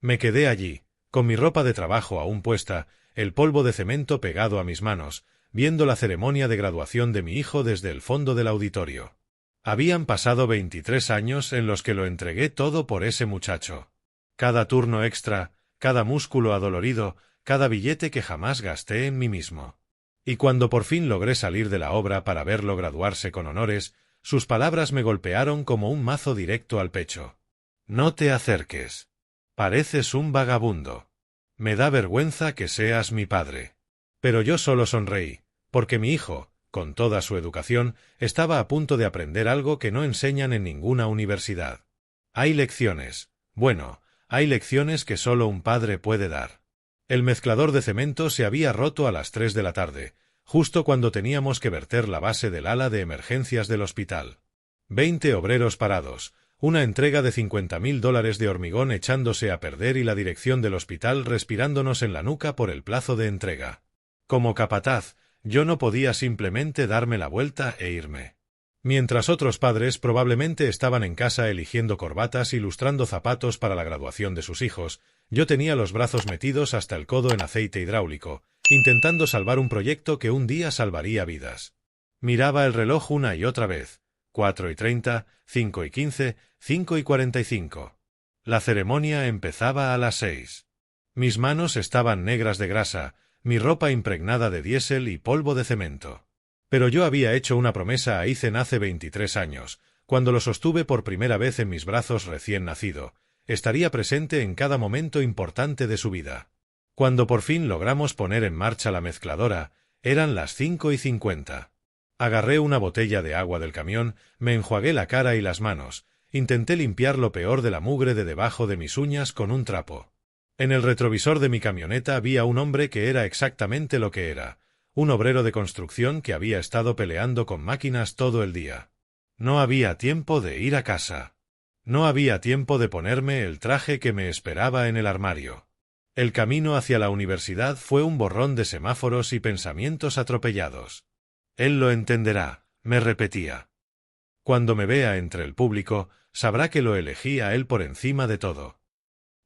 Me quedé allí, con mi ropa de trabajo aún puesta, el polvo de cemento pegado a mis manos, viendo la ceremonia de graduación de mi hijo desde el fondo del auditorio. Habían pasado 23 años en los que lo entregué todo por ese muchacho. Cada turno extra, cada músculo adolorido, cada billete que jamás gasté en mí mismo. Y cuando por fin logré salir de la obra para verlo graduarse con honores, sus palabras me golpearon como un mazo directo al pecho. No te acerques. Pareces un vagabundo. Me da vergüenza que seas mi padre. Pero yo solo sonreí, porque mi hijo, con toda su educación, estaba a punto de aprender algo que no enseñan en ninguna universidad. Hay lecciones, hay lecciones que solo un padre puede dar. El mezclador de cemento se había roto a las 3 de la tarde, justo cuando teníamos que verter la base del ala de emergencias del hospital. 20 obreros parados, una entrega de $50.000 de hormigón echándose a perder y la dirección del hospital respirándonos en la nuca por el plazo de entrega. Como capataz, yo no podía simplemente darme la vuelta e irme. Mientras otros padres probablemente estaban en casa eligiendo corbatas y lustrando zapatos para la graduación de sus hijos, yo tenía los brazos metidos hasta el codo en aceite hidráulico, intentando salvar un proyecto que un día salvaría vidas. Miraba el reloj una y otra vez. 4:30, 5:15, 5:45. La ceremonia empezaba a las 6. Mis manos estaban negras de grasa, mi ropa impregnada de diésel y polvo de cemento. Pero yo había hecho una promesa a Ethan hace 23 años, cuando lo sostuve por primera vez en mis brazos recién nacido. Estaría presente en cada momento importante de su vida. Cuando por fin logramos poner en marcha la mezcladora, eran las 5:50. Agarré una botella de agua del camión, me enjuagué la cara y las manos, intenté limpiar lo peor de la mugre de debajo de mis uñas con un trapo. En el retrovisor de mi camioneta vi a un hombre que era exactamente lo que era, un obrero de construcción que había estado peleando con máquinas todo el día. No había tiempo de ir a casa. No había tiempo de ponerme el traje que me esperaba en el armario. El camino hacia la universidad fue un borrón de semáforos y pensamientos atropellados. Él lo entenderá, me repetía. Cuando me vea entre el público, sabrá que lo elegí a él por encima de todo.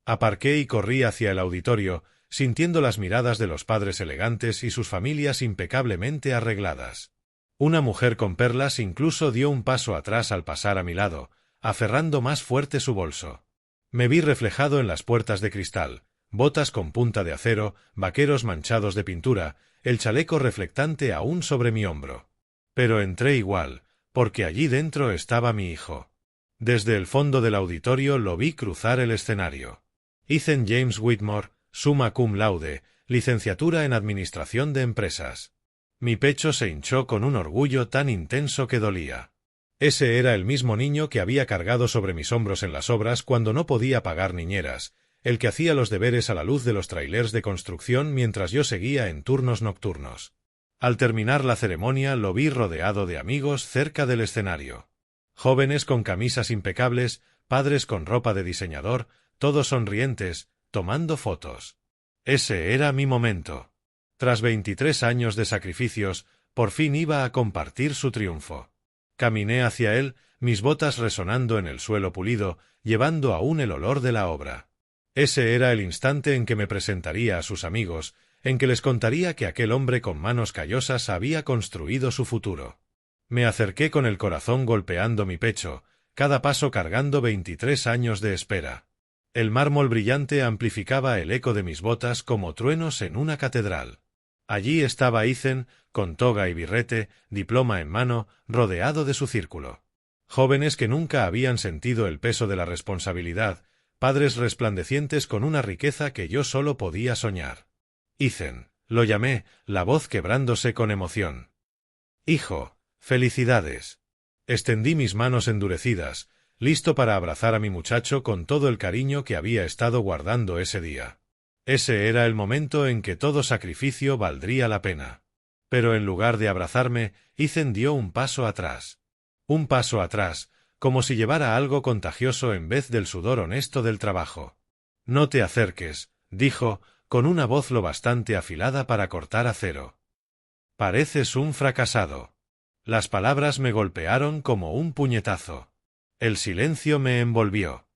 Aparqué y corrí hacia el auditorio, sintiendo las miradas de los padres elegantes y sus familias impecablemente arregladas. Una mujer con perlas incluso dio un paso atrás al pasar a mi lado, aferrando más fuerte su bolso. Me vi reflejado en las puertas de cristal, botas con punta de acero, vaqueros manchados de pintura, el chaleco reflectante aún sobre mi hombro. Pero entré igual, porque allí dentro estaba mi hijo. Desde el fondo del auditorio lo vi cruzar el escenario. Ethan James Whitmore, summa cum laude, licenciatura en Administración de Empresas. Mi pecho se hinchó con un orgullo tan intenso que dolía. Ese era el mismo niño que había cargado sobre mis hombros en las obras cuando no podía pagar niñeras, el que hacía los deberes a la luz de los trailers de construcción mientras yo seguía en turnos nocturnos. Al terminar la ceremonia lo vi rodeado de amigos cerca del escenario. Jóvenes con camisas impecables, padres con ropa de diseñador, todos sonrientes, tomando fotos. Ese era mi momento. Tras 23 años de sacrificios, por fin iba a compartir su triunfo. Caminé hacia él, mis botas resonando en el suelo pulido, llevando aún el olor de la obra. Ese era el instante en que me presentaría a sus amigos, en que les contaría que aquel hombre con manos callosas había construido su futuro. Me acerqué con el corazón golpeando mi pecho, cada paso cargando 23 años de espera. El mármol brillante amplificaba el eco de mis botas como truenos en una catedral. Allí estaba Ethan, con toga y birrete, diploma en mano, rodeado de su círculo. Jóvenes que nunca habían sentido el peso de la responsabilidad, padres resplandecientes con una riqueza que yo solo podía soñar. Ethan, lo llamé, la voz quebrándose con emoción. Hijo, felicidades. Extendí mis manos endurecidas, listo para abrazar a mi muchacho con todo el cariño que había estado guardando ese día. Ese era el momento en que todo sacrificio valdría la pena. Pero en lugar de abrazarme, Ethan dio un paso atrás. Un paso atrás, como si llevara algo contagioso en vez del sudor honesto del trabajo. No te acerques, dijo, con una voz lo bastante afilada para cortar acero. Pareces un fracasado. Las palabras me golpearon como un puñetazo. El silencio me envolvió.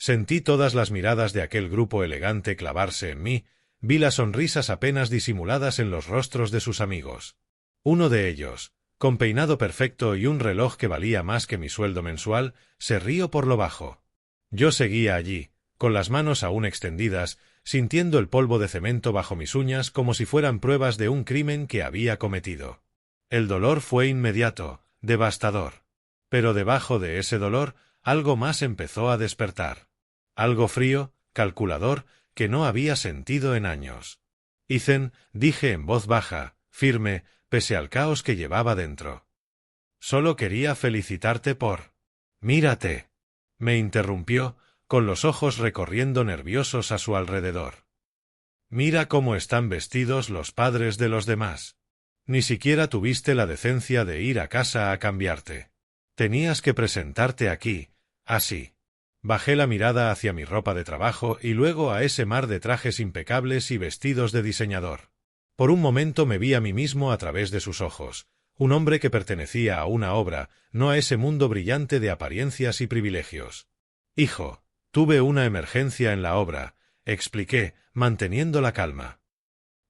Sentí todas las miradas de aquel grupo elegante clavarse en mí, vi las sonrisas apenas disimuladas en los rostros de sus amigos. Uno de ellos, con peinado perfecto y un reloj que valía más que mi sueldo mensual, se rió por lo bajo. Yo seguía allí, con las manos aún extendidas, sintiendo el polvo de cemento bajo mis uñas como si fueran pruebas de un crimen que había cometido. El dolor fue inmediato, devastador. Pero debajo de ese dolor, algo más empezó a despertar. Algo frío, calculador, que no había sentido en años. Ethan, dije en voz baja, firme, pese al caos que llevaba dentro. Solo quería felicitarte por... Mírate. Me interrumpió, con los ojos recorriendo nerviosos a su alrededor. Mira cómo están vestidos los padres de los demás. Ni siquiera tuviste la decencia de ir a casa a cambiarte. Tenías que presentarte aquí, así. Bajé la mirada hacia mi ropa de trabajo y luego a ese mar de trajes impecables y vestidos de diseñador. Por un momento me vi a mí mismo a través de sus ojos, un hombre que pertenecía a una obra, no a ese mundo brillante de apariencias y privilegios. Hijo, tuve una emergencia en la obra, expliqué, manteniendo la calma.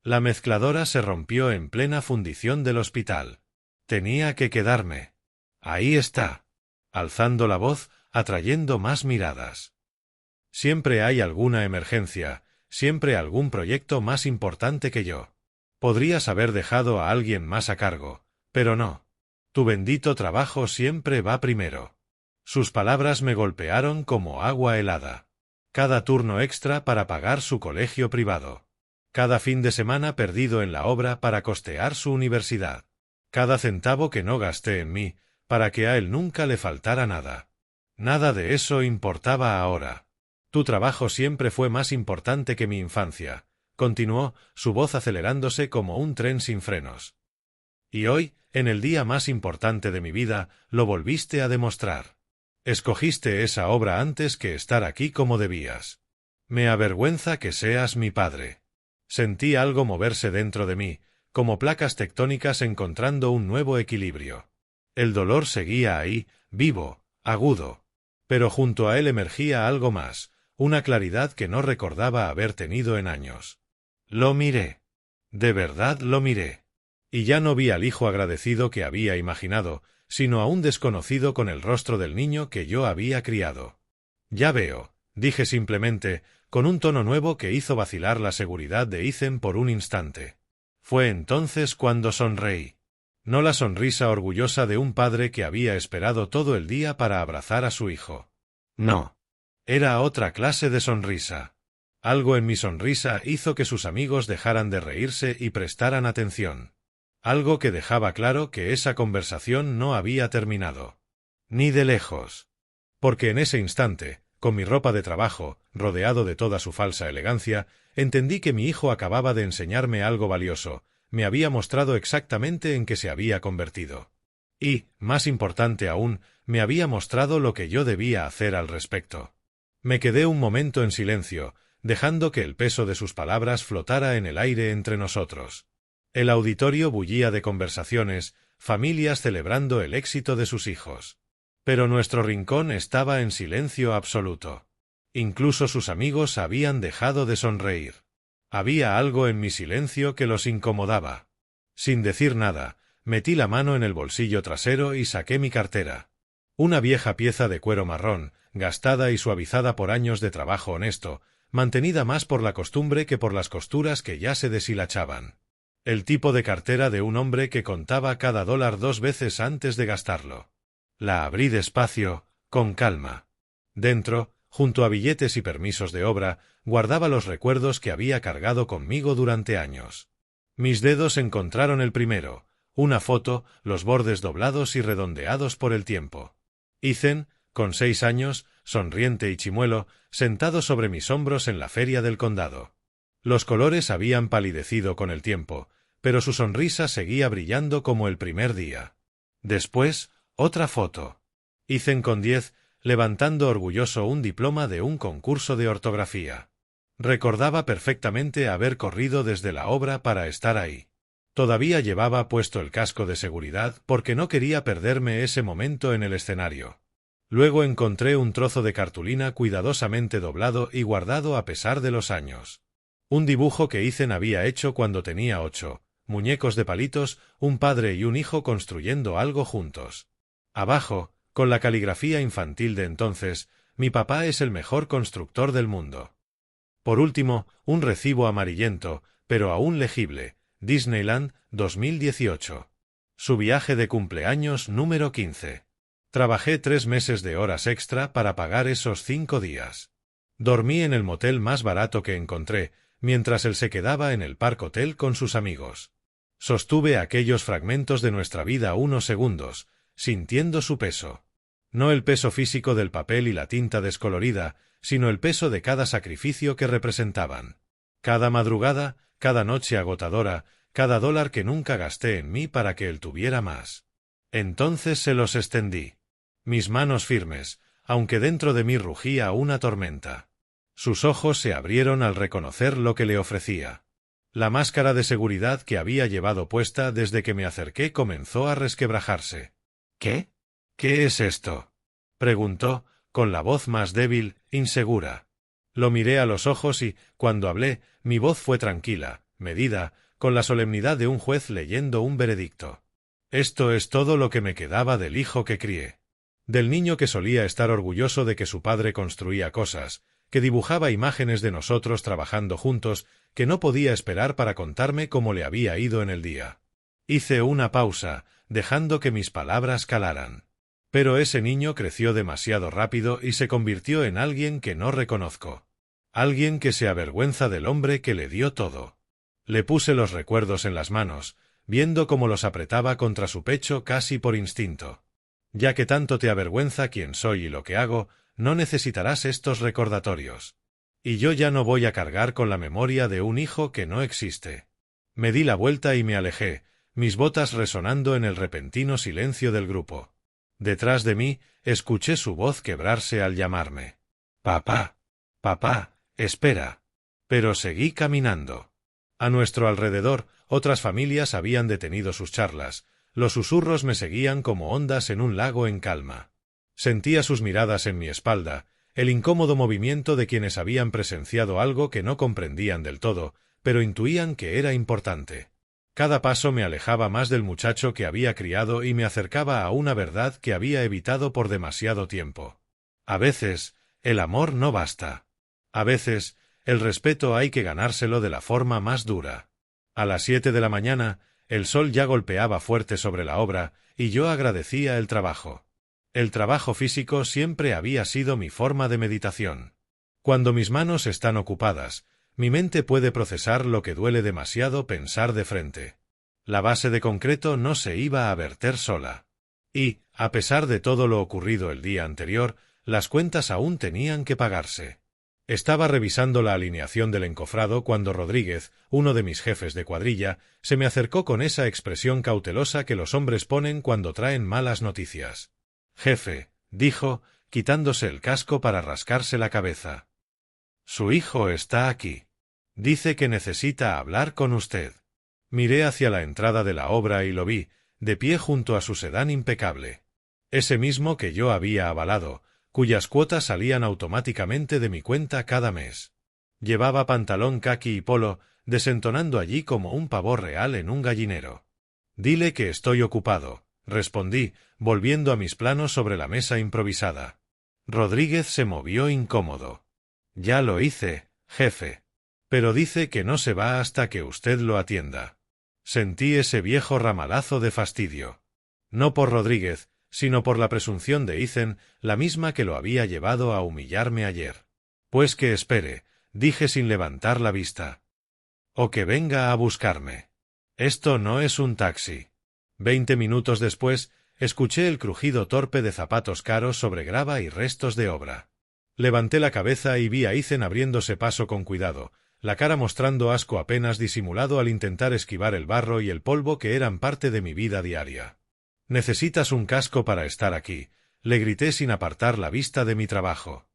La mezcladora se rompió en plena fundición del hospital. Tenía que quedarme. Ahí está. Alzando la voz, atrayendo más miradas. Siempre hay alguna emergencia, siempre algún proyecto más importante que yo. Podrías haber dejado a alguien más a cargo, pero no. Tu bendito trabajo siempre va primero. Sus palabras me golpearon como agua helada. Cada turno extra para pagar su colegio privado. Cada fin de semana perdido en la obra para costear su universidad. Cada centavo que no gasté en mí, para que a él nunca le faltara nada. Nada de eso importaba ahora. Tu trabajo siempre fue más importante que mi infancia, continuó, su voz acelerándose como un tren sin frenos. Y hoy, en el día más importante de mi vida, lo volviste a demostrar. Escogiste esa obra antes que estar aquí como debías. Me avergüenza que seas mi padre. Sentí algo moverse dentro de mí, como placas tectónicas encontrando un nuevo equilibrio. El dolor seguía ahí, vivo, agudo. Pero junto a él emergía algo más, una claridad que no recordaba haber tenido en años. Lo miré. De verdad lo miré. Y ya no vi al hijo agradecido que había imaginado, sino a un desconocido con el rostro del niño que yo había criado. Ya veo, dije simplemente, con un tono nuevo que hizo vacilar la seguridad de Ethan por un instante. Fue entonces cuando sonreí. No la sonrisa orgullosa de un padre que había esperado todo el día para abrazar a su hijo. No. Era otra clase de sonrisa. Algo en mi sonrisa hizo que sus amigos dejaran de reírse y prestaran atención. Algo que dejaba claro que esa conversación no había terminado. Ni de lejos. Porque en ese instante, con mi ropa de trabajo, rodeado de toda su falsa elegancia, entendí que mi hijo acababa de enseñarme algo valioso, me había mostrado exactamente en qué se había convertido. Y, más importante aún, me había mostrado lo que yo debía hacer al respecto. Me quedé un momento en silencio, dejando que el peso de sus palabras flotara en el aire entre nosotros. El auditorio bullía de conversaciones, familias celebrando el éxito de sus hijos. Pero nuestro rincón estaba en silencio absoluto. Incluso sus amigos habían dejado de sonreír. Había algo en mi silencio que los incomodaba. Sin decir nada, metí la mano en el bolsillo trasero y saqué mi cartera. Una vieja pieza de cuero marrón, gastada y suavizada por años de trabajo honesto, mantenida más por la costumbre que por las costuras que ya se deshilachaban. El tipo de cartera de un hombre que contaba cada dólar 2 veces antes de gastarlo. La abrí despacio, con calma. Dentro, junto a billetes y permisos de obra, guardaba los recuerdos que había cargado conmigo durante años. Mis dedos encontraron el primero, una foto, los bordes doblados y redondeados por el tiempo. Ethan, con 6 años, sonriente y chimuelo, sentado sobre mis hombros en la feria del condado. Los colores habían palidecido con el tiempo, pero su sonrisa seguía brillando como el primer día. Después, otra foto. Ethan con 10, levantando orgulloso un diploma de un concurso de ortografía. Recordaba perfectamente haber corrido desde la obra para estar ahí. Todavía llevaba puesto el casco de seguridad porque no quería perderme ese momento en el escenario. Luego encontré un trozo de cartulina cuidadosamente doblado y guardado a pesar de los años. Un dibujo que Ethan había hecho cuando tenía 8, muñecos de palitos, un padre y un hijo construyendo algo juntos. Abajo, con la caligrafía infantil de entonces, mi papá es el mejor constructor del mundo. Por último, un recibo amarillento, pero aún legible, Disneyland, 2018. Su viaje de cumpleaños número 15. Trabajé 3 meses de horas extra para pagar esos 5 días. Dormí en el motel más barato que encontré, mientras él se quedaba en el Park Hotel con sus amigos. Sostuve aquellos fragmentos de nuestra vida unos segundos, sintiendo su peso. No el peso físico del papel y la tinta descolorida, sino el peso de cada sacrificio que representaban. Cada madrugada, cada noche agotadora, cada dólar que nunca gasté en mí para que él tuviera más. Entonces se los extendí. Mis manos firmes, aunque dentro de mí rugía una tormenta. Sus ojos se abrieron al reconocer lo que le ofrecía. La máscara de seguridad que había llevado puesta desde que me acerqué comenzó a resquebrajarse. ¿Qué? ¿Qué es esto?, preguntó, con la voz más débil, insegura. Lo miré a los ojos y, cuando hablé, mi voz fue tranquila, medida, con la solemnidad de un juez leyendo un veredicto. Esto es todo lo que me quedaba del hijo que crié. Del niño que solía estar orgulloso de que su padre construía cosas, que dibujaba imágenes de nosotros trabajando juntos, que no podía esperar para contarme cómo le había ido en el día. Hice una pausa, dejando que mis palabras calaran. Pero ese niño creció demasiado rápido y se convirtió en alguien que no reconozco. Alguien que se avergüenza del hombre que le dio todo. Le puse los recuerdos en las manos, viendo cómo los apretaba contra su pecho casi por instinto. Ya que tanto te avergüenza quién soy y lo que hago, no necesitarás estos recordatorios. Y yo ya no voy a cargar con la memoria de un hijo que no existe. Me di la vuelta y me alejé, mis botas resonando en el repentino silencio del grupo. Detrás de mí, escuché su voz quebrarse al llamarme. «Papá, papá, espera». Pero seguí caminando. A nuestro alrededor, otras familias habían detenido sus charlas. Los susurros me seguían como ondas en un lago en calma. Sentía sus miradas en mi espalda, el incómodo movimiento de quienes habían presenciado algo que no comprendían del todo, pero intuían que era importante. Cada paso me alejaba más del muchacho que había criado y me acercaba a una verdad que había evitado por demasiado tiempo. A veces, el amor no basta. A veces, el respeto hay que ganárselo de la forma más dura. A las 7 de la mañana, el sol ya golpeaba fuerte sobre la obra, y yo agradecía el trabajo. El trabajo físico siempre había sido mi forma de meditación. Cuando mis manos están ocupadas, mi mente puede procesar lo que duele demasiado pensar de frente. La base de concreto no se iba a verter sola. Y, a pesar de todo lo ocurrido el día anterior, las cuentas aún tenían que pagarse. Estaba revisando la alineación del encofrado cuando Rodríguez, uno de mis jefes de cuadrilla, se me acercó con esa expresión cautelosa que los hombres ponen cuando traen malas noticias. «Jefe», dijo, quitándose el casco para rascarse la cabeza. «Su hijo está aquí. Dice que necesita hablar con usted». Miré hacia la entrada de la obra y lo vi, de pie junto a su sedán impecable. Ese mismo que yo había avalado, cuyas cuotas salían automáticamente de mi cuenta cada mes. Llevaba pantalón caqui y polo, desentonando allí como un pavo real en un gallinero. «Dile que estoy ocupado», respondí, volviendo a mis planos sobre la mesa improvisada. Rodríguez se movió incómodo. «Ya lo hice, jefe. Pero dice que no se va hasta que usted lo atienda». Sentí ese viejo ramalazo de fastidio. No por Rodríguez, sino por la presunción de Ethan, la misma que lo había llevado a humillarme ayer. «Pues que espere», dije sin levantar la vista. «O que venga a buscarme. Esto no es un taxi». 20 minutos después, escuché el crujido torpe de zapatos caros sobre grava y restos de obra. Levanté la cabeza y vi a Ethan abriéndose paso con cuidado, la cara mostrando asco apenas disimulado al intentar esquivar el barro y el polvo que eran parte de mi vida diaria. «Necesitas un casco para estar aquí», le grité sin apartar la vista de mi trabajo.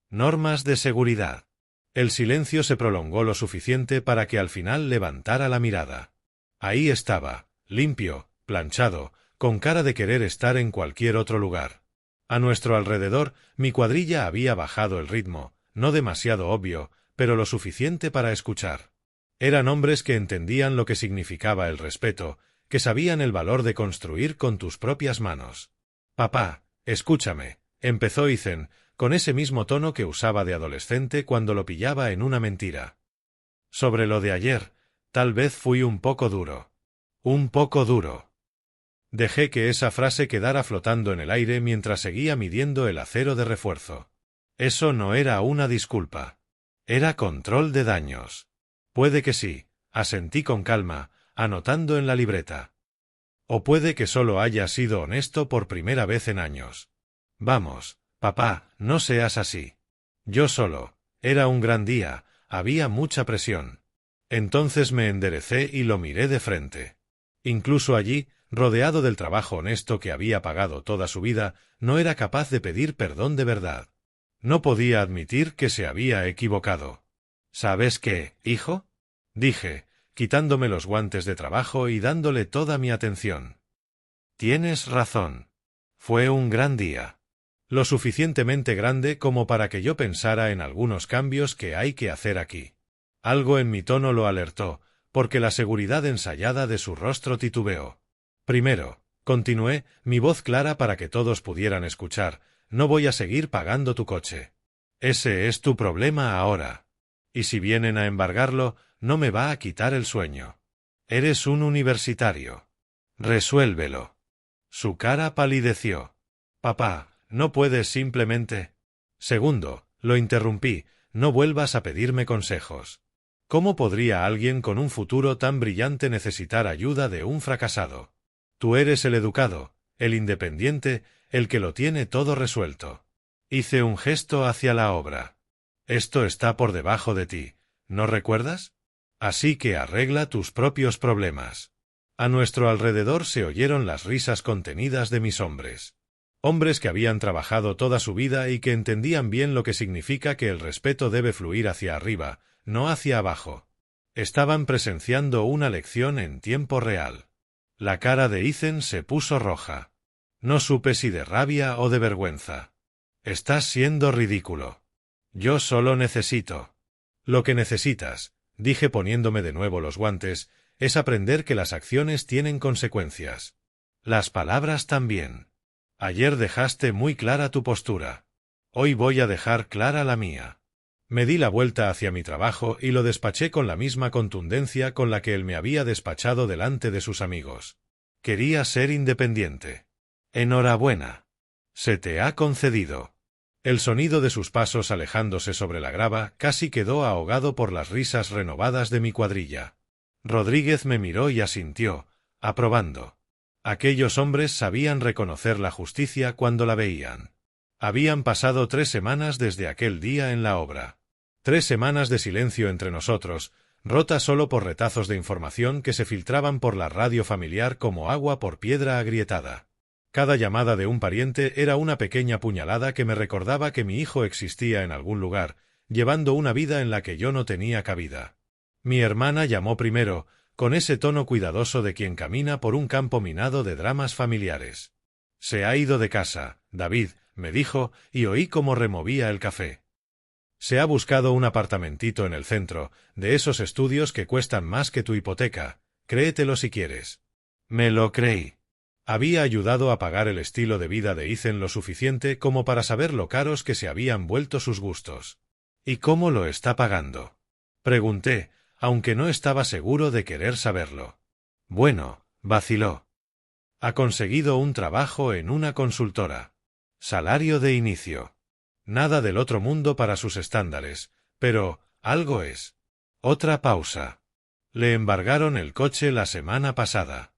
«Normas de seguridad». El silencio se prolongó lo suficiente para que al final levantara la mirada. Ahí estaba, limpio, planchado, con cara de querer estar en cualquier otro lugar. A nuestro alrededor, mi cuadrilla había bajado el ritmo, no demasiado obvio, pero lo suficiente para escuchar. Eran hombres que entendían lo que significaba el respeto, que sabían el valor de construir con tus propias manos. Papá, escúchame, empezó Ethan, con ese mismo tono que usaba de adolescente cuando lo pillaba en una mentira. Sobre lo de ayer, tal vez fui un poco duro. Un poco duro. Dejé que esa frase quedara flotando en el aire mientras seguía midiendo el acero de refuerzo. Eso no era una disculpa. Era control de daños. Puede que sí, asentí con calma, anotando en la libreta. O puede que solo haya sido honesto por primera vez en años. Vamos, papá, no seas así. Yo solo. Era un gran día, había mucha presión. Entonces me enderecé y lo miré de frente. Incluso allí, rodeado del trabajo honesto que había pagado toda su vida, no era capaz de pedir perdón de verdad. No podía admitir que se había equivocado. ¿Sabes qué, hijo?, dije, quitándome los guantes de trabajo y dándole toda mi atención. Tienes razón. Fue un gran día. Lo suficientemente grande como para que yo pensara en algunos cambios que hay que hacer aquí. Algo en mi tono lo alertó, porque la seguridad ensayada de su rostro titubeó. Primero, continué, mi voz clara para que todos pudieran escuchar, no voy a seguir pagando tu coche. Ese es tu problema ahora. Y si vienen a embargarlo, no me va a quitar el sueño. Eres un universitario. Resuélvelo. Su cara palideció. Papá, ¿no puedes simplemente? Segundo, lo interrumpí, no vuelvas a pedirme consejos. ¿Cómo podría alguien con un futuro tan brillante necesitar ayuda de un fracasado? Tú eres el educado, el independiente, el que lo tiene todo resuelto. Hice un gesto hacia la obra. Esto está por debajo de ti, ¿no recuerdas? Así que arregla tus propios problemas. A nuestro alrededor se oyeron las risas contenidas de mis hombres. Hombres que habían trabajado toda su vida y que entendían bien lo que significa que el respeto debe fluir hacia arriba, no hacia abajo. Estaban presenciando una lección en tiempo real. La cara de Ethan se puso roja. No supe si de rabia o de vergüenza. Estás siendo ridículo. Yo solo necesito. Lo que necesitas, dije poniéndome de nuevo los guantes, es aprender que las acciones tienen consecuencias. Las palabras también. Ayer dejaste muy clara tu postura. Hoy voy a dejar clara la mía. Me di la vuelta hacia mi trabajo y lo despaché con la misma contundencia con la que él me había despachado delante de sus amigos. Quería ser independiente. Enhorabuena. Se te ha concedido. El sonido de sus pasos alejándose sobre la grava casi quedó ahogado por las risas renovadas de mi cuadrilla. Rodríguez me miró y asintió, aprobando. Aquellos hombres sabían reconocer la justicia cuando la veían. Habían pasado 3 semanas desde aquel día en la obra. 3 semanas de silencio entre nosotros, rota solo por retazos de información que se filtraban por la radio familiar como agua por piedra agrietada. Cada llamada de un pariente era una pequeña puñalada que me recordaba que mi hijo existía en algún lugar, llevando una vida en la que yo no tenía cabida. Mi hermana llamó primero, con ese tono cuidadoso de quien camina por un campo minado de dramas familiares. Se ha ido de casa, David, me dijo, y oí cómo removía el café. Se ha buscado un apartamentito en el centro, de esos estudios que cuestan más que tu hipoteca, créetelo si quieres. Me lo creí. Había ayudado a pagar el estilo de vida de Ethan lo suficiente como para saber lo caros que se habían vuelto sus gustos. ¿Y cómo lo está pagando? Pregunté, aunque no estaba seguro de querer saberlo. Bueno, vaciló. Ha conseguido un trabajo en una consultora. Salario de inicio. Nada del otro mundo para sus estándares, pero algo es. Otra pausa. Le embargaron el coche la semana pasada.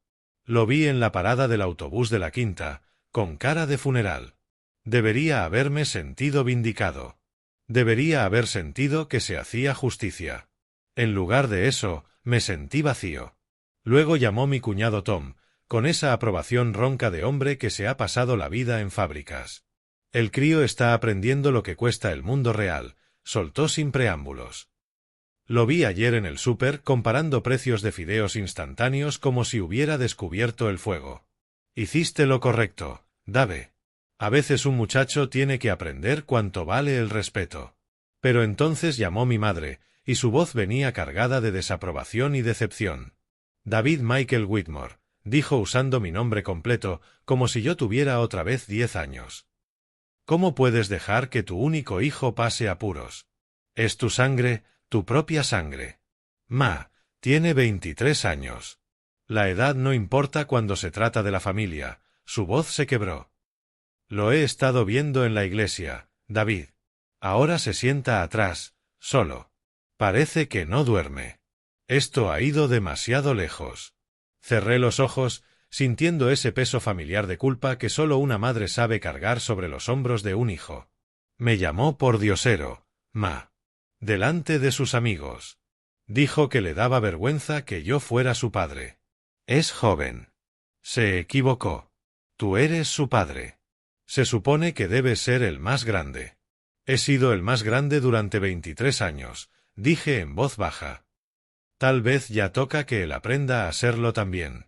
Lo vi en la parada del autobús de la Quinta, con cara de funeral. Debería haberme sentido vindicado. Debería haber sentido que se hacía justicia. En lugar de eso, me sentí vacío. Luego llamó mi cuñado Tom, con esa aprobación ronca de hombre que se ha pasado la vida en fábricas. El crío está aprendiendo lo que cuesta el mundo real, soltó sin preámbulos. Lo vi ayer en el súper comparando precios de fideos instantáneos como si hubiera descubierto el fuego. Hiciste lo correcto, Dave. A veces un muchacho tiene que aprender cuánto vale el respeto. Pero entonces llamó mi madre, y su voz venía cargada de desaprobación y decepción. David Michael Whitmore, dijo usando mi nombre completo, como si yo tuviera otra vez 10 años. ¿Cómo puedes dejar que tu único hijo pase apuros? Es tu sangre, tu propia sangre. Ma, tiene 23 años. La edad no importa cuando se trata de la familia. Su voz se quebró. Lo he estado viendo en la iglesia, David. Ahora se sienta atrás, solo. Parece que no duerme. Esto ha ido demasiado lejos. Cerré los ojos, sintiendo ese peso familiar de culpa que solo una madre sabe cargar sobre los hombros de un hijo. Me llamó por diosero, Ma. Delante de sus amigos. Dijo que le daba vergüenza que yo fuera su padre. Es joven. Se equivocó. Tú eres su padre. Se supone que debes ser el más grande. He sido el más grande durante 23 años, dije en voz baja. Tal vez ya toca que él aprenda a serlo también.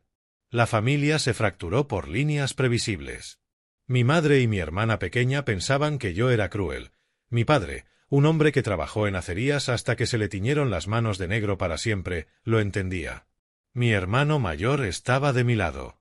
La familia se fracturó por líneas previsibles. Mi madre y mi hermana pequeña pensaban que yo era cruel. Mi padre, un hombre que trabajó en acerías hasta que se le tiñeron las manos de negro para siempre, lo entendía. Mi hermano mayor estaba de mi lado.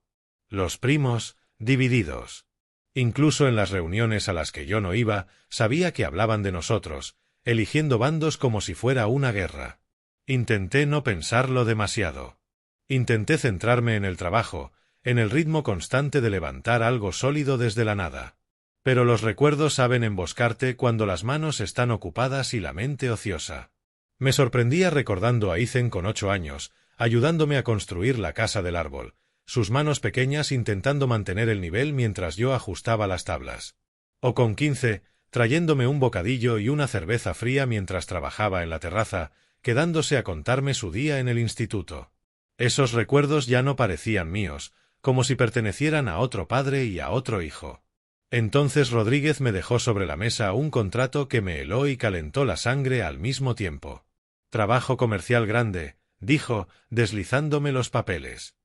Los primos, divididos. Incluso en las reuniones a las que yo no iba, sabía que hablaban de nosotros, eligiendo bandos como si fuera una guerra. Intenté no pensarlo demasiado. Intenté centrarme en el trabajo, en el ritmo constante de levantar algo sólido desde la nada. Pero los recuerdos saben emboscarte cuando las manos están ocupadas y la mente ociosa. Me sorprendía recordando a Ethan con 8 años, ayudándome a construir la casa del árbol, sus manos pequeñas intentando mantener el nivel mientras yo ajustaba las tablas. O con 15, trayéndome un bocadillo y una cerveza fría mientras trabajaba en la terraza, quedándose a contarme su día en el instituto. Esos recuerdos ya no parecían míos, como si pertenecieran a otro padre y a otro hijo. Entonces Rodríguez me dejó sobre la mesa un contrato que me heló y calentó la sangre al mismo tiempo. Trabajo comercial grande, dijo, deslizándome los papeles.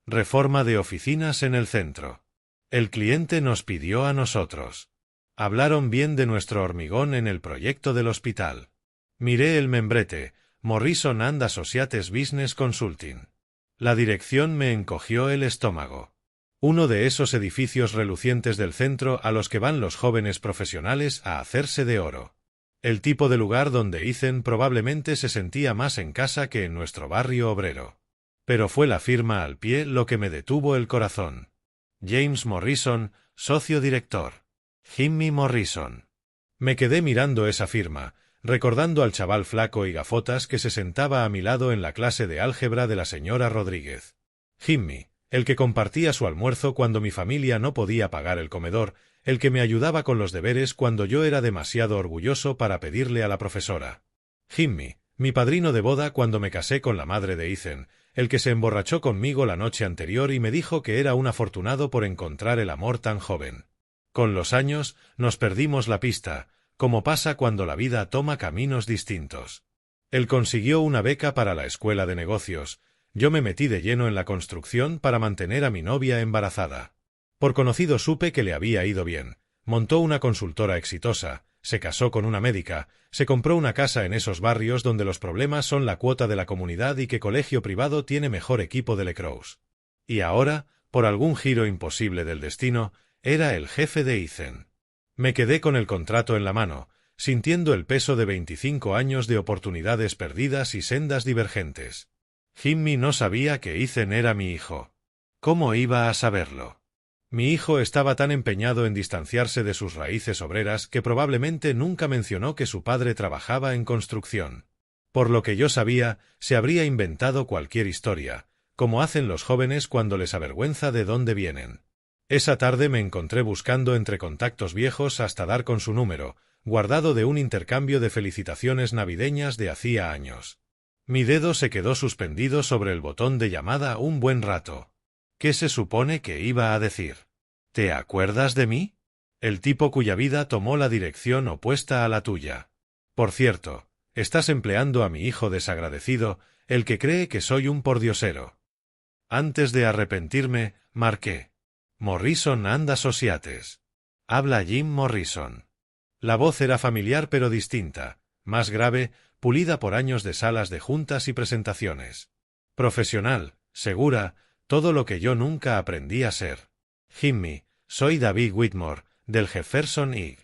Reforma de oficinas en el centro. El cliente nos pidió a nosotros. Hablaron bien de nuestro hormigón en el proyecto del hospital. Miré el membrete, Morrison and Associates Business Consulting. La dirección me encogió el estómago. Uno de esos edificios relucientes del centro a los que van los jóvenes profesionales a hacerse de oro. El tipo de lugar donde Ethan probablemente se sentía más en casa que en nuestro barrio obrero. Pero fue la firma al pie lo que me detuvo el corazón. James Morrison, socio director. Jimmy Morrison. Me quedé mirando esa firma, recordando al chaval flaco y gafotas que se sentaba a mi lado en la clase de álgebra de la señora Rodríguez. Jimmy, el que compartía su almuerzo cuando mi familia no podía pagar el comedor, el que me ayudaba con los deberes cuando yo era demasiado orgulloso para pedirle a la profesora. Jimmy, mi padrino de boda cuando me casé con la madre de Ethan, el que se emborrachó conmigo la noche anterior y me dijo que era un afortunado por encontrar el amor tan joven. Con los años, nos perdimos la pista, como pasa cuando la vida toma caminos distintos. Él consiguió una beca para la escuela de negocios, yo me metí de lleno en la construcción para mantener a mi novia embarazada. Por conocido supe que le había ido bien, montó una consultora exitosa, se casó con una médica, se compró una casa en esos barrios donde los problemas son la cuota de la comunidad y que colegio privado tiene mejor equipo de Lecroux. Y ahora, por algún giro imposible del destino, era el jefe de Ethan. Me quedé con el contrato en la mano, sintiendo el peso de 25 años de oportunidades perdidas y sendas divergentes. Jimmy no sabía que Ethan era mi hijo. ¿Cómo iba a saberlo? Mi hijo estaba tan empeñado en distanciarse de sus raíces obreras que probablemente nunca mencionó que su padre trabajaba en construcción. Por lo que yo sabía, se habría inventado cualquier historia, como hacen los jóvenes cuando les avergüenza de dónde vienen. Esa tarde me encontré buscando entre contactos viejos hasta dar con su número, guardado de un intercambio de felicitaciones navideñas de hacía años. Mi dedo se quedó suspendido sobre el botón de llamada un buen rato. ¿Qué se supone que iba a decir? ¿Te acuerdas de mí? El tipo cuya vida tomó la dirección opuesta a la tuya. Por cierto, estás empleando a mi hijo desagradecido, el que cree que soy un pordiosero. Antes de arrepentirme, marqué. Morrison and Associates. Habla Jim Morrison. La voz era familiar pero distinta, más grave, pulida por años de salas de juntas y presentaciones. Profesional, segura, todo lo que yo nunca aprendí a ser. Jimmy, soy David Whitmore, del Jefferson Inn.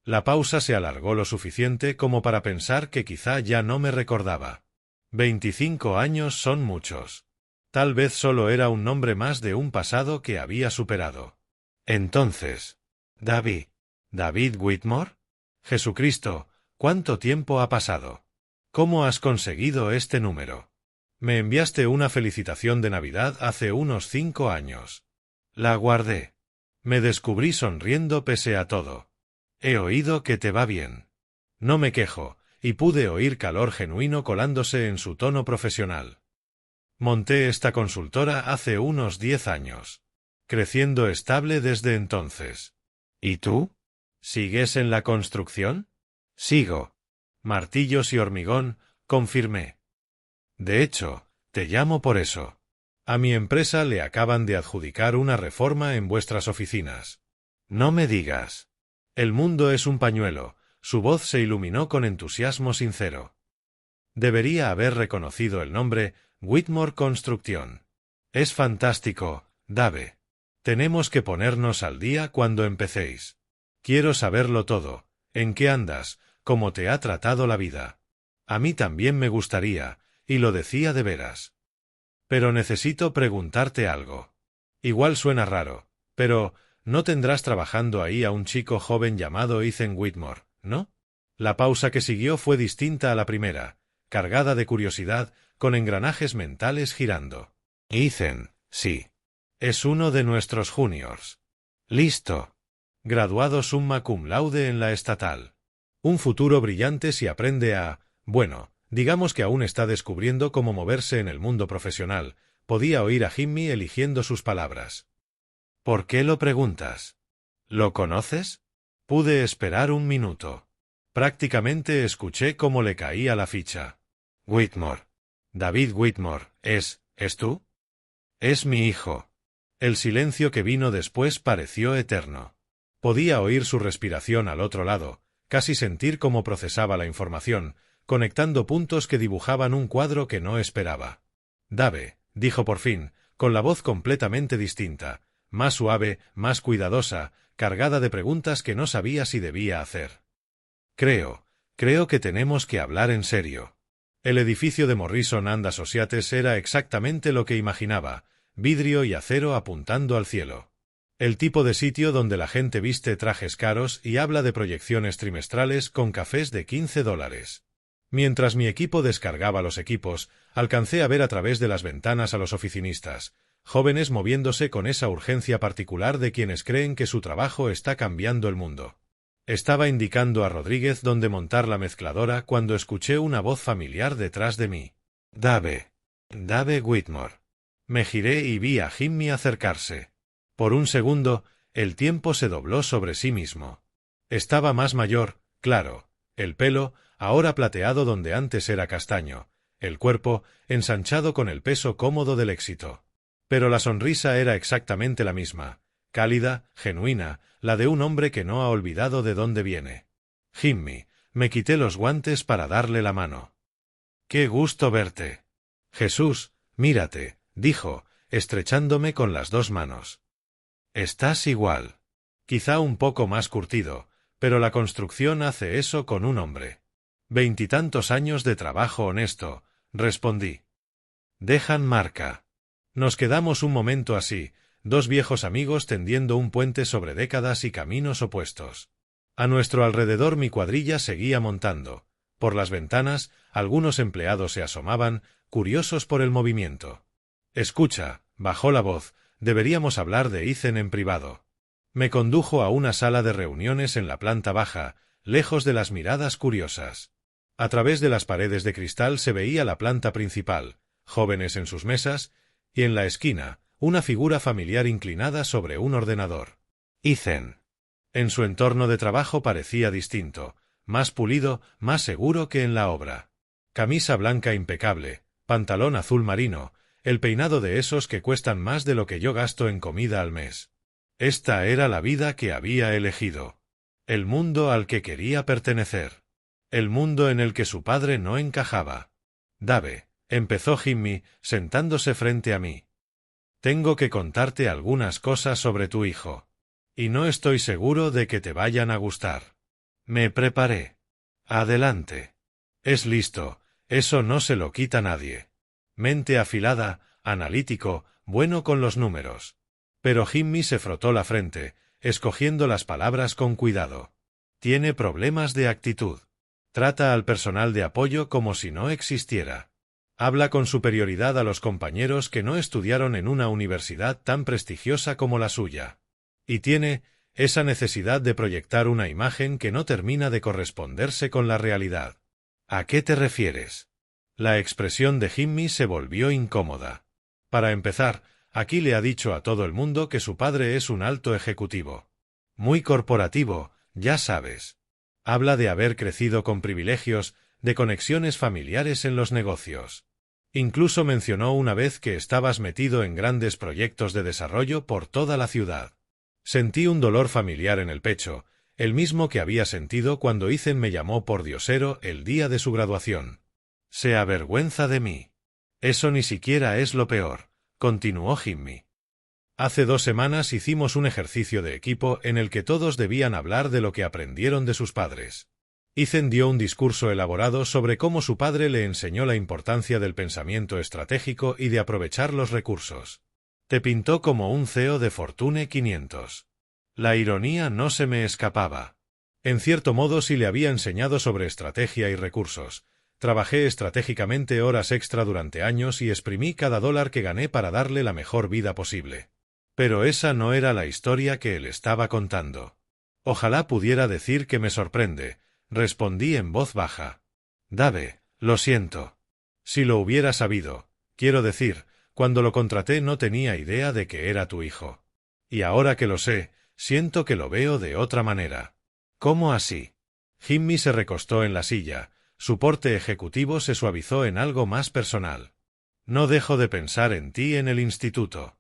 La pausa se alargó lo suficiente como para pensar que quizá ya no me recordaba. 25 años son muchos. Tal vez solo era un nombre más de un pasado que había superado. Entonces, ¿David Whitmore? Jesucristo, ¿cuánto tiempo ha pasado? ¿Cómo has conseguido este número? Me enviaste una felicitación de Navidad hace unos 5 años. La guardé. Me descubrí sonriendo pese a todo. He oído que te va bien. No me quejo, y pude oír calor genuino colándose en su tono profesional. Monté esta consultora hace unos 10 años. Creciendo estable desde entonces. ¿Y tú? ¿Sigues en la construcción? Sigo. Martillos y hormigón, confirmé. De hecho, te llamo por eso. A mi empresa le acaban de adjudicar una reforma en vuestras oficinas. No me digas. El mundo es un pañuelo. Su voz se iluminó con entusiasmo sincero. Debería haber reconocido el nombre, Whitmore Construction. Es fantástico, Dave. Tenemos que ponernos al día cuando empecéis. Quiero saberlo todo. ¿En qué andas? ¿Cómo te ha tratado la vida? A mí también me gustaría, y lo decía de veras. Pero necesito preguntarte algo. Igual suena raro, pero no tendrás trabajando ahí a un chico joven llamado Ethan Whitmore, ¿no? La pausa que siguió fue distinta a la primera, cargada de curiosidad, con engranajes mentales girando. Ethan, sí. Es uno de nuestros juniors. Listo. Graduado summa cum laude en la estatal. Un futuro brillante si aprende a... Bueno, digamos que aún está descubriendo cómo moverse en el mundo profesional. Podía oír a Jimmy eligiendo sus palabras. ¿Por qué lo preguntas? ¿Lo conoces? Pude esperar un minuto. Prácticamente escuché cómo le caía la ficha. Whitmore. David Whitmore, ¿es tú? Es mi hijo. El silencio que vino después pareció eterno. Podía oír su respiración al otro lado, casi sentir cómo procesaba la información, conectando puntos que dibujaban un cuadro que no esperaba. Dave, dijo por fin, con la voz completamente distinta, más suave, más cuidadosa, cargada de preguntas que no sabía si debía hacer. Creo que tenemos que hablar en serio. El edificio de Morrison and Associates era exactamente lo que imaginaba, vidrio y acero apuntando al cielo. El tipo de sitio donde la gente viste trajes caros y habla de proyecciones trimestrales con cafés de $15. Mientras mi equipo descargaba los equipos, alcancé a ver a través de las ventanas a los oficinistas, jóvenes moviéndose con esa urgencia particular de quienes creen que su trabajo está cambiando el mundo. Estaba indicando a Rodríguez dónde montar la mezcladora cuando escuché una voz familiar detrás de mí. Dave Whitmore. Me giré y vi a Jimmy acercarse. Por un segundo, el tiempo se dobló sobre sí mismo. Estaba más mayor, claro, el pelo, ahora plateado donde antes era castaño, el cuerpo, ensanchado con el peso cómodo del éxito. Pero la sonrisa era exactamente la misma, cálida, genuina, la de un hombre que no ha olvidado de dónde viene. Jimmy, me quité los guantes para darle la mano. ¡Qué gusto verte! Jesús, mírate, dijo, estrechándome con las dos manos. Estás igual. Quizá un poco más curtido, pero la construcción hace eso con un hombre. 20 años de trabajo honesto, respondí. Dejan marca. Nos quedamos un momento así, dos viejos amigos tendiendo un puente sobre décadas y caminos opuestos. A nuestro alrededor mi cuadrilla seguía montando. Por las ventanas, algunos empleados se asomaban, curiosos por el movimiento. Escucha, bajó la voz, deberíamos hablar de Ethan en privado. Me condujo a una sala de reuniones en la planta baja, lejos de las miradas curiosas. A través de las paredes de cristal se veía la planta principal, jóvenes en sus mesas, y en la esquina, una figura familiar inclinada sobre un ordenador. Ethan. En su entorno de trabajo parecía distinto, más pulido, más seguro que en la obra. Camisa blanca impecable, pantalón azul marino, el peinado de esos que cuestan más de lo que yo gasto en comida al mes. Esta era la vida que había elegido. El mundo al que quería pertenecer. El mundo en el que su padre no encajaba. Dave, empezó Jimmy, sentándose frente a mí. Tengo que contarte algunas cosas sobre tu hijo. Y no estoy seguro de que te vayan a gustar. Me preparé. Adelante. Es listo, eso no se lo quita nadie. Mente afilada, analítico, bueno con los números. Pero Jimmy se frotó la frente, escogiendo las palabras con cuidado. Tiene problemas de actitud. Trata al personal de apoyo como si no existiera. Habla con superioridad a los compañeros que no estudiaron en una universidad tan prestigiosa como la suya. Y tiene esa necesidad de proyectar una imagen que no termina de corresponderse con la realidad. ¿A qué te refieres? La expresión de Jimmy se volvió incómoda. Para empezar, aquí le ha dicho a todo el mundo que su padre es un alto ejecutivo. Muy corporativo, ya sabes. Habla de haber crecido con privilegios, de conexiones familiares en los negocios. Incluso mencionó una vez que estabas metido en grandes proyectos de desarrollo por toda la ciudad. Sentí un dolor familiar en el pecho, el mismo que había sentido cuando Ethan me llamó por diosero el día de su graduación. Se avergüenza de mí. Eso ni siquiera es lo peor, continuó Jimmy. Hace 2 semanas hicimos un ejercicio de equipo en el que todos debían hablar de lo que aprendieron de sus padres. Ethan dio un discurso elaborado sobre cómo su padre le enseñó la importancia del pensamiento estratégico y de aprovechar los recursos. Te pintó como un CEO de Fortune 500. La ironía no se me escapaba. En cierto modo sí le había enseñado sobre estrategia y recursos. Trabajé estratégicamente horas extra durante años y exprimí cada dólar que gané para darle la mejor vida posible. Pero esa no era la historia que él estaba contando. Ojalá pudiera decir que me sorprende, respondí en voz baja. Dave, lo siento. Si lo hubiera sabido, quiero decir, cuando lo contraté no tenía idea de que era tu hijo. Y ahora que lo sé, siento que lo veo de otra manera. ¿Cómo así? Jimmy se recostó en la silla, su porte ejecutivo se suavizó en algo más personal. No dejo de pensar en ti en el instituto.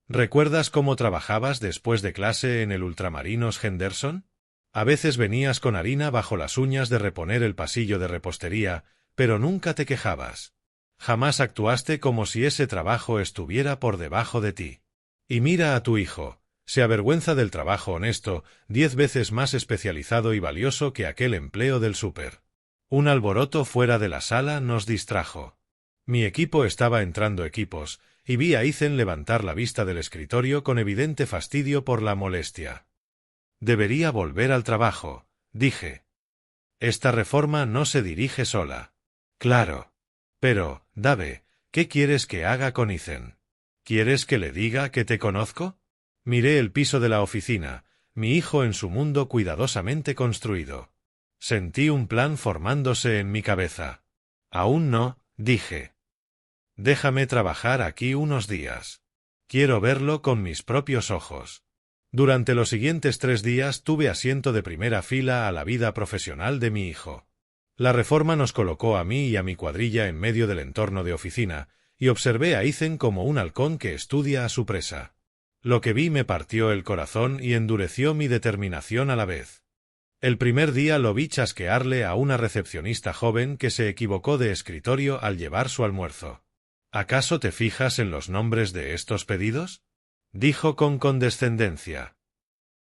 ¿Recuerdas cómo trabajabas después de clase en el Ultramarinos Henderson? A veces venías con harina bajo las uñas de reponer el pasillo de repostería, pero nunca te quejabas. Jamás actuaste como si ese trabajo estuviera por debajo de ti. Y mira a tu hijo, se avergüenza del trabajo honesto, 10 veces más especializado y valioso que aquel empleo del súper. Un alboroto fuera de la sala nos distrajo. Mi equipo estaba entrando equipos, y vi a Ethan levantar la vista del escritorio con evidente fastidio por la molestia. Debería volver al trabajo, dije. Esta reforma no se dirige sola. Claro. Pero, Dave, ¿qué quieres que haga con Ethan? ¿Quieres que le diga que te conozco? Miré el piso de la oficina, mi hijo en su mundo cuidadosamente construido. Sentí un plan formándose en mi cabeza. Aún no, dije. Déjame trabajar aquí unos días. Quiero verlo con mis propios ojos. Durante los siguientes 3 días tuve asiento de primera fila a la vida profesional de mi hijo. La reforma nos colocó a mí y a mi cuadrilla en medio del entorno de oficina, y observé a Ethan como un halcón que estudia a su presa. Lo que vi me partió el corazón y endureció mi determinación a la vez. El primer día lo vi chasquearle a una recepcionista joven que se equivocó de escritorio al llevar su almuerzo. ¿Acaso te fijas en los nombres de estos pedidos? Dijo con condescendencia.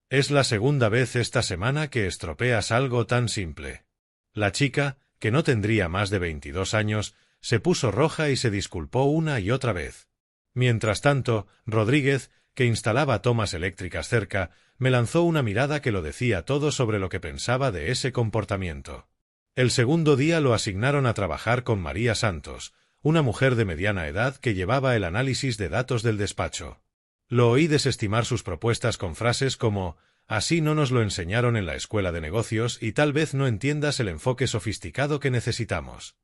Es la segunda vez esta semana que estropeas algo tan simple. La chica, que no tendría más de 22 años, se puso roja y se disculpó una y otra vez. Mientras tanto, Rodríguez, que instalaba tomas eléctricas cerca, me lanzó una mirada que lo decía todo sobre lo que pensaba de ese comportamiento. El segundo día lo asignaron a trabajar con María Santos, una mujer de mediana edad que llevaba el análisis de datos del despacho. Lo oí desestimar sus propuestas con frases como «así no nos lo enseñaron en la escuela de negocios y tal vez no entiendas el enfoque sofisticado que necesitamos».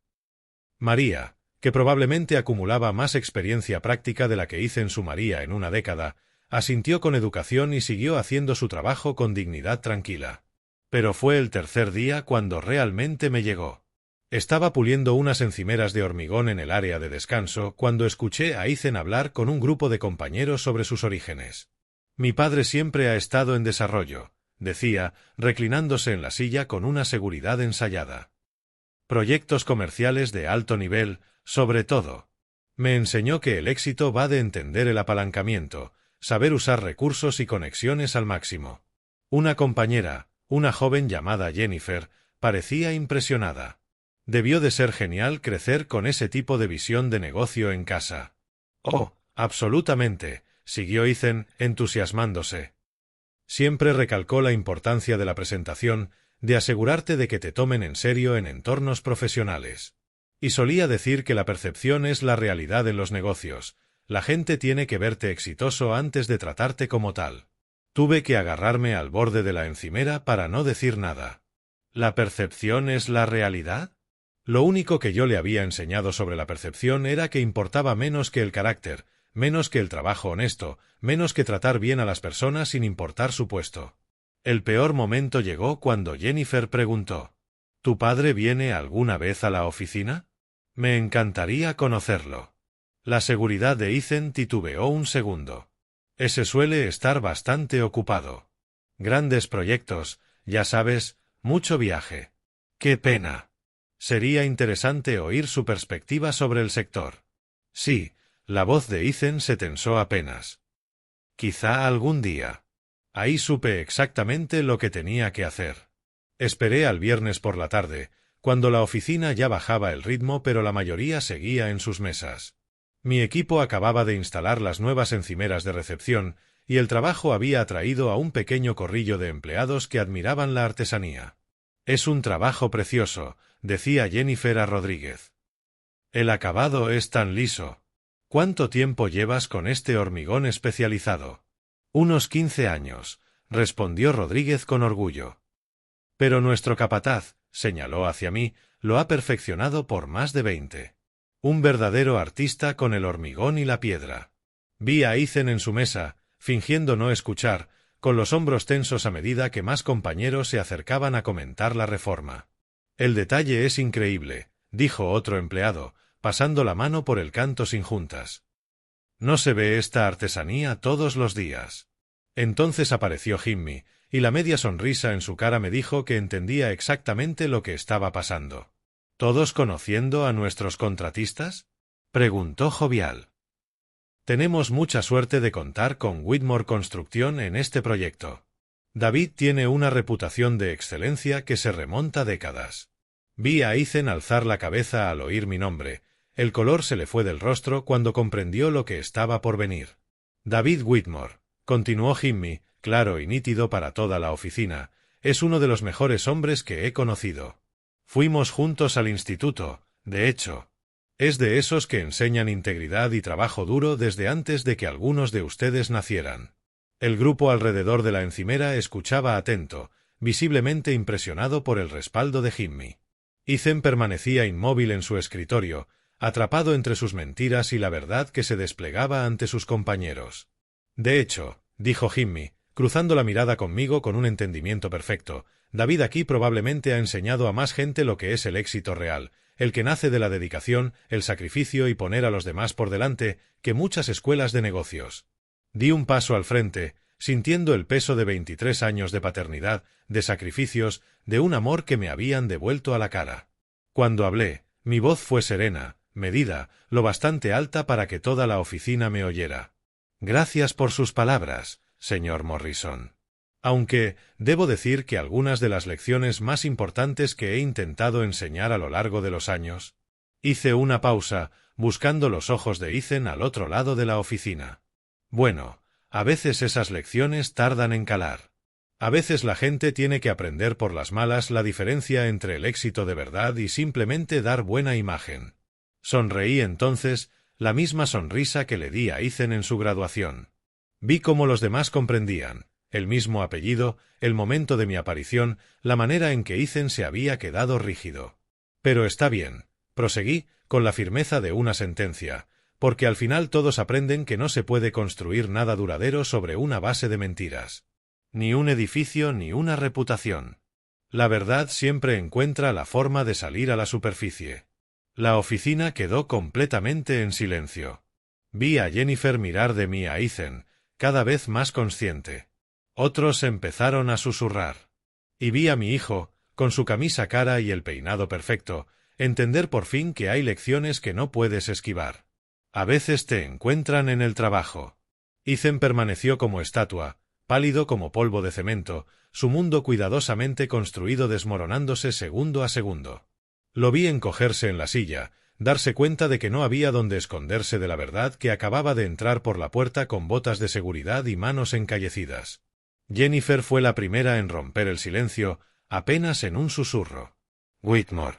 María, que probablemente acumulaba más experiencia práctica de la que hice en su María en una década, asintió con educación y siguió haciendo su trabajo con dignidad tranquila. Pero fue el tercer día cuando realmente me llegó. Estaba puliendo unas encimeras de hormigón en el área de descanso cuando escuché a Ethan hablar con un grupo de compañeros sobre sus orígenes. Mi padre siempre ha estado en desarrollo, decía, reclinándose en la silla con una seguridad ensayada. Proyectos comerciales de alto nivel, sobre todo. Me enseñó que el éxito va de entender el apalancamiento, saber usar recursos y conexiones al máximo. Una compañera, una joven llamada Jennifer, parecía impresionada. Debió de ser genial crecer con ese tipo de visión de negocio en casa. Oh, absolutamente, siguió Ethan, entusiasmándose. Siempre recalcó la importancia de la presentación, de asegurarte de que te tomen en serio en entornos profesionales. Y solía decir que la percepción es la realidad en los negocios. La gente tiene que verte exitoso antes de tratarte como tal. Tuve que agarrarme al borde de la encimera para no decir nada. ¿La percepción es la realidad? Lo único que yo le había enseñado sobre la percepción era que importaba menos que el carácter, menos que el trabajo honesto, menos que tratar bien a las personas sin importar su puesto. El peor momento llegó cuando Jennifer preguntó: ¿Tu padre viene alguna vez a la oficina? Me encantaría conocerlo. La seguridad de Ethan titubeó un segundo. Ese suele estar bastante ocupado. Grandes proyectos, ya sabes, mucho viaje. ¡Qué pena! Sería interesante oír su perspectiva sobre el sector. Sí, la voz de Ethan se tensó apenas. Quizá algún día. Ahí supe exactamente lo que tenía que hacer. Esperé al viernes por la tarde, cuando la oficina ya bajaba el ritmo pero la mayoría seguía en sus mesas. Mi equipo acababa de instalar las nuevas encimeras de recepción y el trabajo había atraído a un pequeño corrillo de empleados que admiraban la artesanía. «Es un trabajo precioso», decía Jennifer a Rodríguez. «El acabado es tan liso. ¿Cuánto tiempo llevas con este hormigón especializado?» «Unos 15 años», respondió Rodríguez con orgullo. «Pero nuestro capataz», señaló hacia mí, «lo ha perfeccionado por más de 20. Un verdadero artista con el hormigón y la piedra». Vi a Ethan en su mesa, fingiendo no escuchar, con los hombros tensos a medida que más compañeros se acercaban a comentar la reforma. «El detalle es increíble», dijo otro empleado, pasando la mano por el canto sin juntas. «No se ve esta artesanía todos los días». Entonces apareció Jimmy, y la media sonrisa en su cara me dijo que entendía exactamente lo que estaba pasando. «¿Todos conociendo a nuestros contratistas?», preguntó jovial. «Tenemos mucha suerte de contar con Whitmore Construcción en este proyecto. David tiene una reputación de excelencia que se remonta décadas». Vi a Ethan alzar la cabeza al oír mi nombre. El color se le fue del rostro cuando comprendió lo que estaba por venir. «David Whitmore», continuó Jimmy, claro y nítido para toda la oficina, «es uno de los mejores hombres que he conocido. Fuimos juntos al instituto, de hecho. Es de esos que enseñan integridad y trabajo duro desde antes de que algunos de ustedes nacieran». El grupo alrededor de la encimera escuchaba atento, visiblemente impresionado por el respaldo de Jimmy. Ethan permanecía inmóvil en su escritorio, atrapado entre sus mentiras y la verdad que se desplegaba ante sus compañeros. «De hecho», dijo Jimmy, cruzando la mirada conmigo con un entendimiento perfecto, «David aquí probablemente ha enseñado a más gente lo que es el éxito real, el que nace de la dedicación, el sacrificio y poner a los demás por delante, que muchas escuelas de negocios». Di un paso al frente, sintiendo el peso de 23 años de paternidad, de sacrificios, de un amor que me habían devuelto a la cara. Cuando hablé, mi voz fue serena, medida, lo bastante alta para que toda la oficina me oyera. «Gracias por sus palabras, señor Morrison. Aunque, debo decir que algunas de las lecciones más importantes que he intentado enseñar a lo largo de los años». Hice una pausa, buscando los ojos de Ethan al otro lado de la oficina. «Bueno, a veces esas lecciones tardan en calar. A veces la gente tiene que aprender por las malas la diferencia entre el éxito de verdad y simplemente dar buena imagen». Sonreí entonces, la misma sonrisa que le di a Ethan en su graduación. Vi cómo los demás comprendían, el mismo apellido, el momento de mi aparición, la manera en que Ethan se había quedado rígido. «Pero está bien», proseguí, con la firmeza de una sentencia, «porque al final todos aprenden que no se puede construir nada duradero sobre una base de mentiras. Ni un edificio ni una reputación. La verdad siempre encuentra la forma de salir a la superficie». La oficina quedó completamente en silencio. Vi a Jennifer mirar de mí a Ethan, cada vez más consciente. Otros empezaron a susurrar. Y vi a mi hijo, con su camisa cara y el peinado perfecto, entender por fin que hay lecciones que no puedes esquivar. A veces te encuentran en el trabajo. Ethan permaneció como estatua, pálido como polvo de cemento, su mundo cuidadosamente construido desmoronándose segundo a segundo. Lo vi encogerse en la silla, darse cuenta de que no había donde esconderse de la verdad que acababa de entrar por la puerta con botas de seguridad y manos encallecidas. Jennifer fue la primera en romper el silencio, apenas en un susurro. «Whitmore.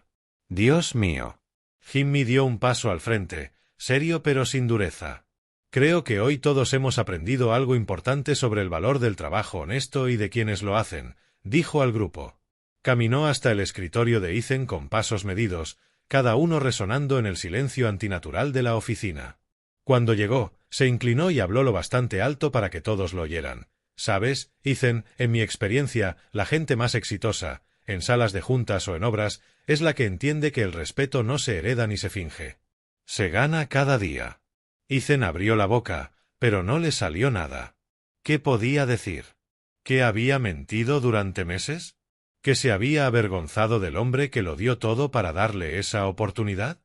Dios mío». Jimmy dio un paso al frente, serio pero sin dureza. «Creo que hoy todos hemos aprendido algo importante sobre el valor del trabajo honesto y de quienes lo hacen», dijo al grupo. Caminó hasta el escritorio de Ethan con pasos medidos, cada uno resonando en el silencio antinatural de la oficina. Cuando llegó, se inclinó y habló lo bastante alto para que todos lo oyeran. «Sabes, Ethan, en mi experiencia, la gente más exitosa, en salas de juntas o en obras, es la que entiende que el respeto no se hereda ni se finge. Se gana cada día». Ethan abrió la boca, pero no le salió nada. ¿Qué podía decir? ¿Que había mentido durante meses? ¿Que se había avergonzado del hombre que lo dio todo para darle esa oportunidad?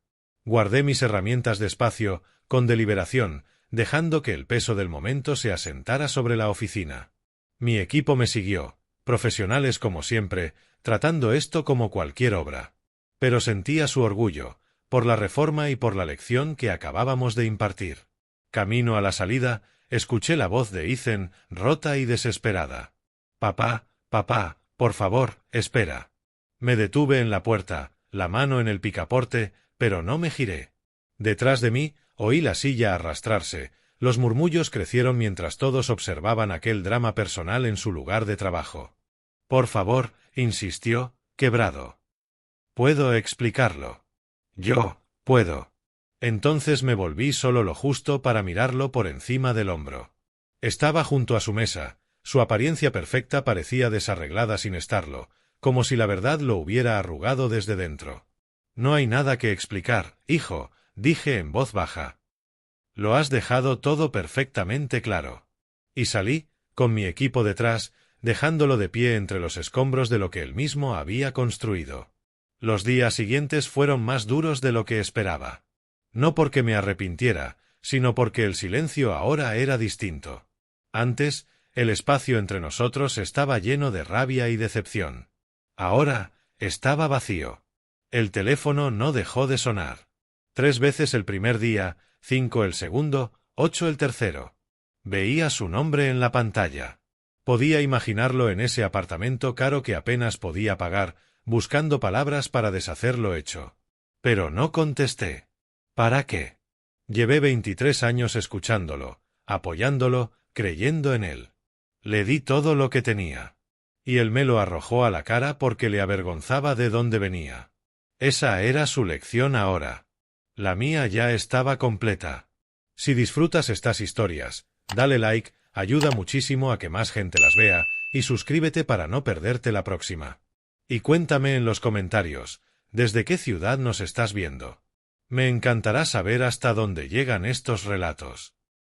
Guardé mis herramientas despacio, con deliberación, dejando que el peso del momento se asentara sobre la oficina. Mi equipo me siguió, profesionales como siempre, tratando esto como cualquier obra. Pero sentía su orgullo, por la reforma y por la lección que acabábamos de impartir. Camino a la salida, escuché la voz de Ethan, rota y desesperada. «Papá, papá, por favor, espera». Me detuve en la puerta, la mano en el picaporte, pero no me giré. Detrás de mí, oí la silla arrastrarse, los murmullos crecieron mientras todos observaban aquel drama personal en su lugar de trabajo. «Por favor», insistió, quebrado. «Puedo explicarlo». «Yo puedo». Entonces me volví solo lo justo para mirarlo por encima del hombro. Estaba junto a su mesa, su apariencia perfecta parecía desarreglada sin estarlo, como si la verdad lo hubiera arrugado desde dentro. «No hay nada que explicar, hijo», dije en voz baja. «Lo has dejado todo perfectamente claro». Y salí, con mi equipo detrás, dejándolo de pie entre los escombros de lo que él mismo había construido. Los días siguientes fueron más duros de lo que esperaba. No porque me arrepintiera, sino porque el silencio ahora era distinto. Antes, el espacio entre nosotros estaba lleno de rabia y decepción. Ahora, estaba vacío. El teléfono no dejó de sonar. 3 veces el primer día, 5 el segundo, 8 el tercero. Veía su nombre en la pantalla. Podía imaginarlo en ese apartamento caro que apenas podía pagar, buscando palabras para deshacer lo hecho. Pero no contesté. ¿Para qué? Llevé 23 años escuchándolo, apoyándolo, creyendo en él. Le di todo lo que tenía. Y él me lo arrojó a la cara porque le avergonzaba de dónde venía. Esa era su lección ahora. La mía ya estaba completa. Si disfrutas estas historias, dale like, ayuda muchísimo a que más gente las vea, y suscríbete para no perderte la próxima. Y cuéntame en los comentarios, ¿desde qué ciudad nos estás viendo? Me encantará saber hasta dónde llegan estos relatos.